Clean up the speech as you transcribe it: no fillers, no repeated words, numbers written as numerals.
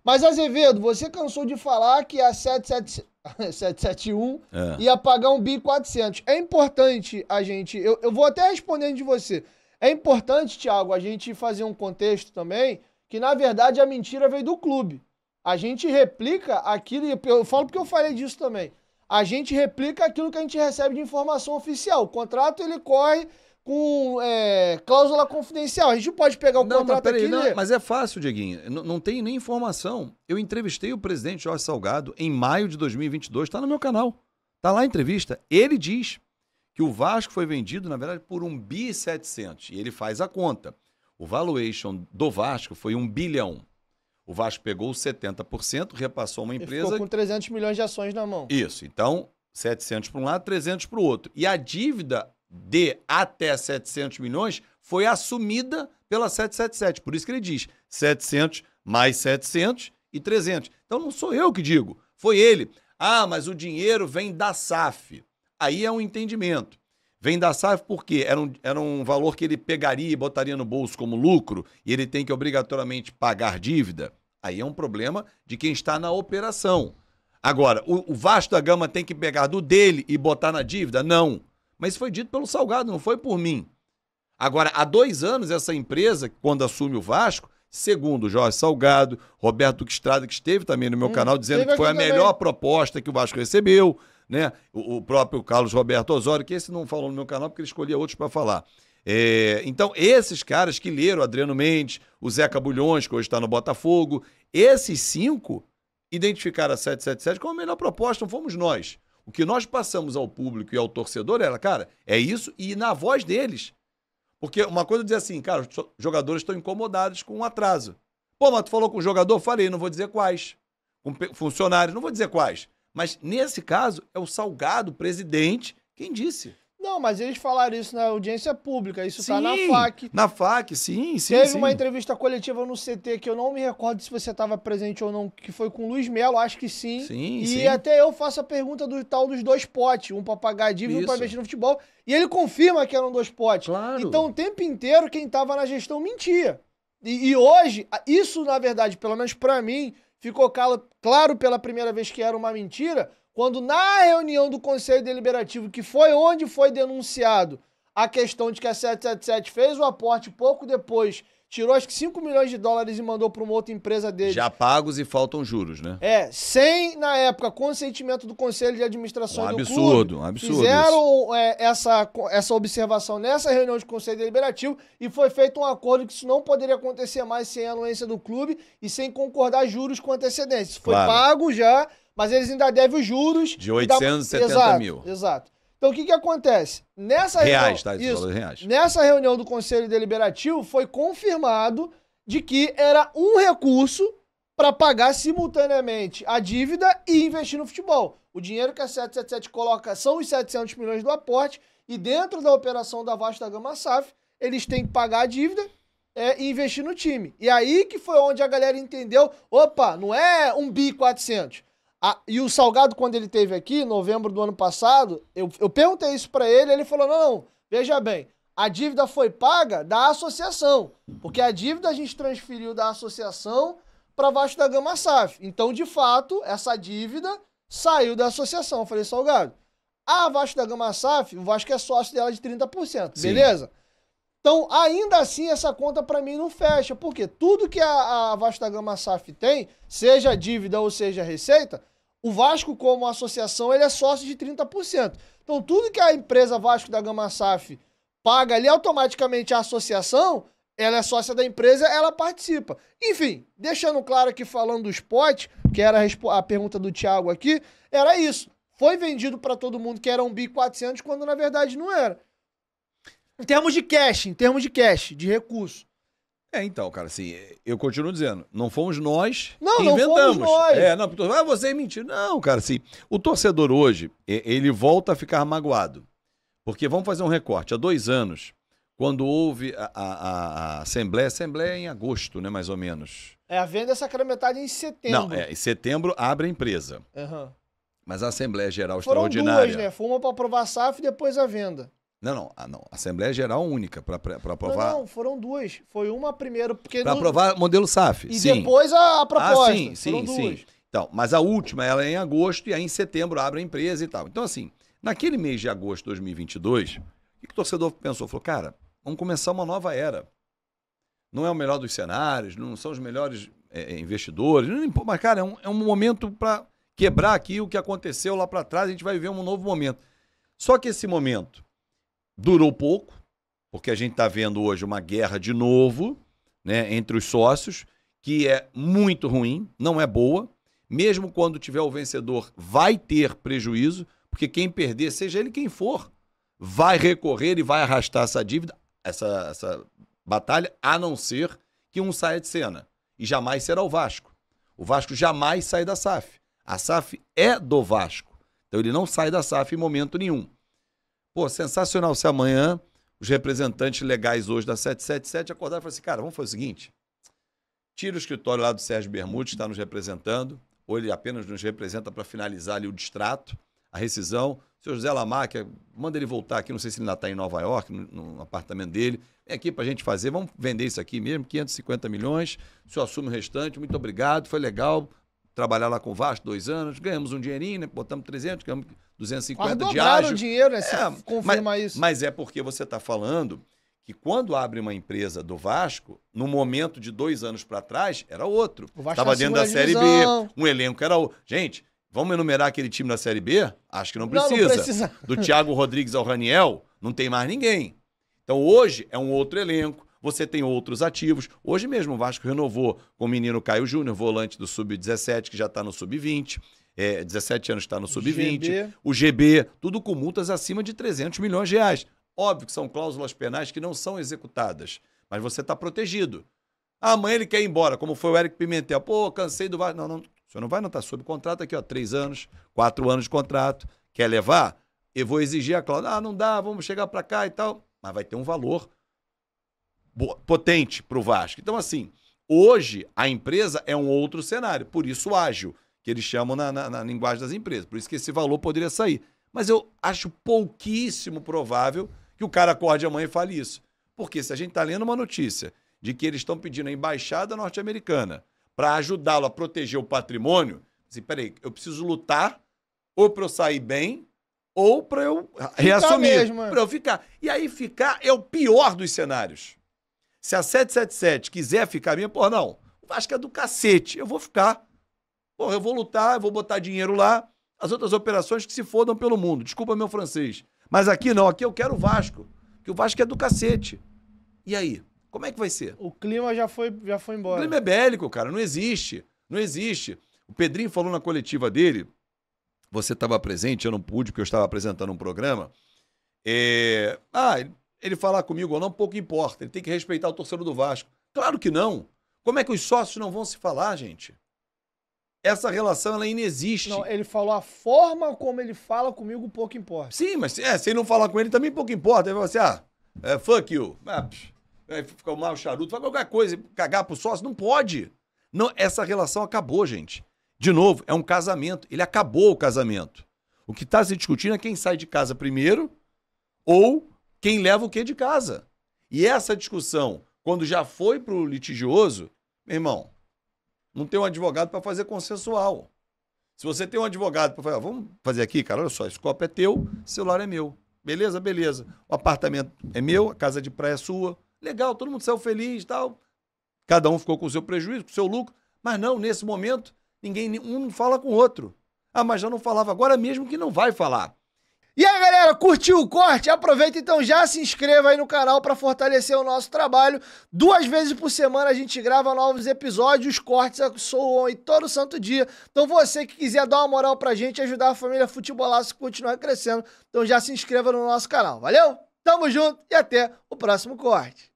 Mas, Azevedo, você cansou de falar que a 771 ia pagar 1.400 bi. É importante a gente... Eu vou até respondendo de você. É importante, Thiago, a gente fazer um contexto também que, na verdade, a mentira veio do clube. A gente replica aquilo... Eu falo porque eu falei disso também. A gente replica aquilo que a gente recebe de informação oficial. O contrato, ele corre com cláusula confidencial. A gente pode pegar o contrato aqui e ler. Mas é fácil, Dieguinho. Não tem nem informação. Eu entrevistei o presidente Jorge Salgado em maio de 2022. Está no meu canal. Está lá a entrevista. Ele diz que o Vasco foi vendido, na verdade, por 1.700 bi. E ele faz a conta. O valuation do Vasco foi 1 bilhão. O Vasco pegou os 70%, repassou uma empresa... Ficou com 300 milhões de ações na mão. Isso. Então, 700 para um lado, 300 para o outro. E a dívida de até 700 milhões foi assumida pela 777. Por isso que ele diz 700 mais 700 e 300. Então não sou eu que digo, foi ele. Ah, mas o dinheiro vem da SAF. Aí é um entendimento. Vem da SAF porque era um valor que ele pegaria e botaria no bolso como lucro e ele tem que obrigatoriamente pagar dívida. Aí é um problema de quem está na operação. Agora, o Vasco da Gama tem que pegar do dele e botar na dívida? Não. Mas foi dito pelo Salgado, não foi por mim. Agora, há 2 anos, essa empresa, quando assume o Vasco, segundo o Jorge Salgado, Roberto Estrada, que esteve também no meu canal, dizendo que foi a melhor proposta que o Vasco recebeu, né? O próprio Carlos Roberto Osório, que esse não falou no meu canal porque ele escolhia outros para falar. Então, esses caras que leram, Adriano Mendes, o Zeca Bulhões, que hoje está no Botafogo, esses 5 identificaram a 777 como a melhor proposta, não fomos nós. O que nós passamos ao público e ao torcedor era, cara, é isso e na voz deles. Porque uma coisa é dizer assim, cara, os jogadores estão incomodados com um atraso. Pô, mas tu falou com o jogador? Falei, não vou dizer quais. Com funcionários, não vou dizer quais. Mas nesse caso, é o Salgado, presidente, quem disse. Não, mas eles falaram isso na audiência pública, isso tá na FAQ. Na FAQ, sim. Teve uma entrevista coletiva no CT, que eu não me recordo se você estava presente ou não, que foi com o Luiz Melo, acho que sim. E até eu faço a pergunta do tal dos 2 potes, um para pagar dívida e um para investir no futebol, e ele confirma que eram 2 potes. Claro. Então o tempo inteiro quem estava na gestão mentia. E hoje, isso na verdade, pelo menos para mim, ficou claro pela primeira vez que era uma mentira, quando na reunião do Conselho Deliberativo, que foi onde foi denunciado a questão de que a 777 fez o aporte pouco depois, tirou acho que 5 milhões de dólares e mandou para uma outra empresa dele. Já pagos e faltam juros, né? Sem, na época, consentimento do Conselho de Administração do clube. Um absurdo. Fizeram essa observação nessa reunião de Conselho Deliberativo e foi feito um acordo que isso não poderia acontecer mais sem a anuência do clube e sem concordar juros com antecedência. Isso foi pago já, mas eles ainda devem os juros. De 870 mil. Exato. Então, o que acontece? Nessa reais, reunião, tá? Reais. Nessa reunião do Conselho Deliberativo, foi confirmado de que era um recurso para pagar simultaneamente a dívida e investir no futebol. O dinheiro que a 777 coloca são os 700 milhões do aporte e dentro da operação da Vasco da Gama SAF, eles têm que pagar a dívida e investir no time. E aí que foi onde a galera entendeu, opa, não é 1.400 bi. E o Salgado, quando ele esteve aqui, em novembro do ano passado, eu perguntei isso pra ele, ele falou, não, veja bem, a dívida foi paga da associação, porque a dívida a gente transferiu da associação para Vasco da Gama SAF. Então, de fato, essa dívida saiu da associação. Eu falei, Salgado, a Vasco da Gama SAF, o Vasco é sócio dela de 30%, Sim. Beleza? Então, ainda assim, essa conta pra mim não fecha, porque tudo que a Vasco da Gama SAF tem, seja dívida ou seja receita, o Vasco, como associação, ele é sócio de 30%. Então, tudo que a empresa Vasco da Gama SAF paga ali, automaticamente a associação, ela é sócia da empresa, ela participa. Enfim, deixando claro aqui, falando do spot, que era a pergunta do Thiago aqui, era isso. Foi vendido para todo mundo que era 1.400 bi, quando na verdade não era. Em termos de cash, de recurso. Então, cara, assim, eu continuo dizendo, não fomos nós que inventamos. Não fomos nós. Você mentiu. Não, cara, assim, o torcedor hoje, ele volta a ficar magoado. Porque, vamos fazer um recorte, há 2 anos, quando houve a Assembleia em agosto, né, mais ou menos. A venda é sacramentada em setembro. Não, em setembro abre a empresa. Uhum. Mas a Assembleia Geral Foram Extraordinária... duas, né? Foi uma para aprovar a SAF e depois a venda. Não. Assembleia Geral única para aprovar. Não, foram duas. Foi uma primeiro, porque... Para aprovar modelo SAF, E sim. depois a proposta. Sim. Então, mas a última, ela é em agosto e aí em setembro abre a empresa e tal. Então, assim, naquele mês de agosto de 2022, o que o torcedor pensou? Falou, cara, vamos começar uma nova era. Não é o melhor dos cenários, não são os melhores investidores, mas, cara, é um momento para quebrar aqui o que aconteceu lá para trás, a gente vai viver um novo momento. Só que esse momento durou pouco, porque a gente está vendo hoje uma guerra de novo, né, entre os sócios, que é muito ruim, não é boa. Mesmo quando tiver o vencedor, vai ter prejuízo, porque quem perder, seja ele quem for, vai recorrer e vai arrastar essa dívida, essa batalha, a não ser que um saia de cena. E jamais será o Vasco. O Vasco jamais sai da SAF. A SAF é do Vasco. Então ele não sai da SAF em momento nenhum. Pô, sensacional se amanhã os representantes legais hoje da 777 acordaram e falaram assim, cara, vamos fazer o seguinte, tira o escritório lá do Sérgio Bermudes, que está nos representando, ou ele apenas nos representa para finalizar ali o distrato, a rescisão. O senhor José Lamarca, manda ele voltar aqui, não sei se ele ainda está em Nova York, no apartamento dele. Vem aqui para a gente fazer, vamos vender isso aqui mesmo, 550 milhões, o senhor assume o restante, muito obrigado, foi legal trabalhar lá com o Vasco 2 anos, ganhamos um dinheirinho, né? Botamos 300, ganhamos 250 de ágio. O dinheiro, né? Se confirma isso. Mas é porque você está falando que quando abre uma empresa do Vasco, no momento de 2 anos para trás, era outro. Estava dentro da Série B, um elenco era outro. Gente, vamos enumerar aquele time da Série B? Acho que não precisa. Não precisa. Do Thiago Rodrigues ao Raniel, não tem mais ninguém. Então hoje é um outro elenco, você tem outros ativos. Hoje mesmo o Vasco renovou com o menino Caio Júnior, volante do Sub-17, que já está no Sub-20. 17 anos está no Sub-20. O GB, tudo com multas acima de 300 milhões de reais. Óbvio que são cláusulas penais que não são executadas, mas você está protegido. Amanhã ele quer ir embora, como foi o Eric Pimentel. Pô, cansei do Vasco. Não, o senhor não vai, não, tá sob contrato aqui, ó, 3 anos, 4 anos de contrato. Quer levar? Eu vou exigir a cláusula. Ah, não dá, vamos chegar para cá e tal. Mas vai ter um valor potente para o Vasco. Então, assim, hoje a empresa é um outro cenário, por isso ágil, que eles chamam na linguagem das empresas. Por isso que esse valor poderia sair. Mas eu acho pouquíssimo provável que o cara acorde amanhã e fale isso. Porque se a gente está lendo uma notícia de que eles estão pedindo a embaixada norte-americana para ajudá-lo a proteger o patrimônio, assim, peraí, eu preciso lutar ou para eu sair bem ou para eu reassumir, para eu ficar. E aí ficar é o pior dos cenários. Se a 777 quiser ficar minha, pô, não, o Vasco é do cacete, eu vou ficar. Pô, eu vou lutar, eu vou botar dinheiro lá, as outras operações que se fodam pelo mundo. Desculpa meu francês. Mas aqui não, aqui eu quero o Vasco, que o Vasco é do cacete. E aí? Como é que vai ser? O clima já foi embora. O clima é bélico, cara, não existe. Não existe. O Pedrinho falou na coletiva dele, você estava presente, eu não pude, porque eu estava apresentando um programa. Ele falar comigo ou não, pouco importa. Ele tem que respeitar o torcedor do Vasco. Claro que não. Como é que os sócios não vão se falar, gente? Essa relação, ela inexiste. Não, ele falou a forma como ele fala comigo, pouco importa. Sim, mas se ele não falar com ele, também pouco importa. Ele vai assim, fuck you. Ficar mal charuto, faz qualquer coisa, cagar pro sócio, não pode. Não, essa relação acabou, gente. De novo, é um casamento. Ele acabou o casamento. O que está se discutindo é quem sai de casa primeiro ou quem leva o que de casa. E essa discussão, quando já foi pro litigioso, meu irmão, não tem um advogado para fazer consensual. Se você tem um advogado para fazer, vamos fazer aqui, cara, olha só, esse copo é teu, o celular é meu. Beleza, beleza. O apartamento é meu, a casa de praia é sua. Legal, todo mundo saiu feliz e tal. Cada um ficou com o seu prejuízo, com o seu lucro. Mas não, nesse momento, um não fala com o outro. Ah, mas já não falava, agora mesmo que não vai falar. E aí, galera, curtiu o corte? Aproveita então, já se inscreva aí no canal para fortalecer o nosso trabalho. 2 vezes por semana a gente grava novos episódios, os cortes soam aí todo santo dia. Então você que quiser dar uma moral pra gente, ajudar a família Futebolaço a continuar crescendo, então já se inscreva no nosso canal. Valeu? Tamo junto e até o próximo corte.